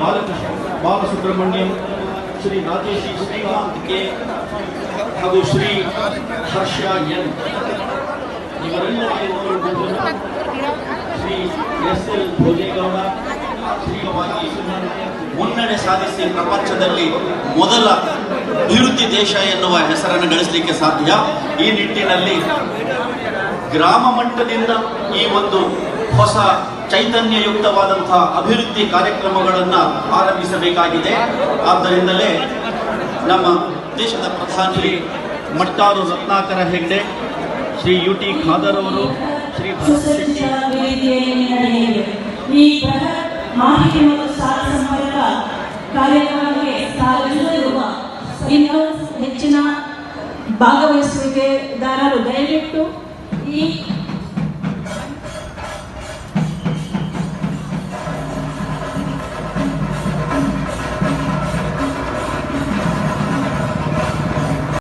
Balasubrahmanyam, Shri Rajeshi Srikanth K ಹಾಗೂ Shri Harsha N ಇವರೆಲ್ಲರಿಗೆ Shri S L Bhojegowda ಶ್ರೀವಾಗಿ ಮುನ್ನಡೆ ಸಾಧಿಸಿ ಪ್ರಪಂಚದಲ್ಲಿ ಮೊದಲ ಅಭಿವೃದ್ಧಿ ದೇಶ ಎನ್ನುವ ಹೆಸರನ್ನು ಗಳಿಸಲಿಕ್ಕೆ ಸಾಧ್ಯ. ಈ ನಿಟ್ಟಿನಲ್ಲಿ ಗ್ರಾಮ ಮಟ್ಟದಿಂದ ಈ ಒಂದು ಹೊಸ ಚೈತನ್ಯಯುಕ್ತವಾದಂತಹ ಅಭಿವೃದ್ಧಿ ಕಾರ್ಯಕ್ರಮಗಳನ್ನು ಆರಂಭಿಸಬೇಕಾಗಿದೆ. ಆದ್ದರಿಂದಲೇ ನಮ್ಮ ದೇಶದ ಪ್ರಧಾನಿ ಮಟ್ಟಾರು ರತ್ನಾಕರ ಹೆಗ್ಡೆ, ಶ್ರೀ UT ಖಾದರ್ ಅವರು, ಶ್ರೀ ಈ ಮಾಹಿತಿ ಮತ್ತು ಸಾಲ ಸಂಪರ್ಕ ಕಾರ್ಯಕ್ರಮಕ್ಕೆ ಸಾಗಿಸುತ್ತಿರುವ ಇನ್ನೂ ಹೆಚ್ಚಿನ ಭಾಗವಹಿಸುವಿಕೆದಾರರು ದಯವಿಟ್ಟು ಈ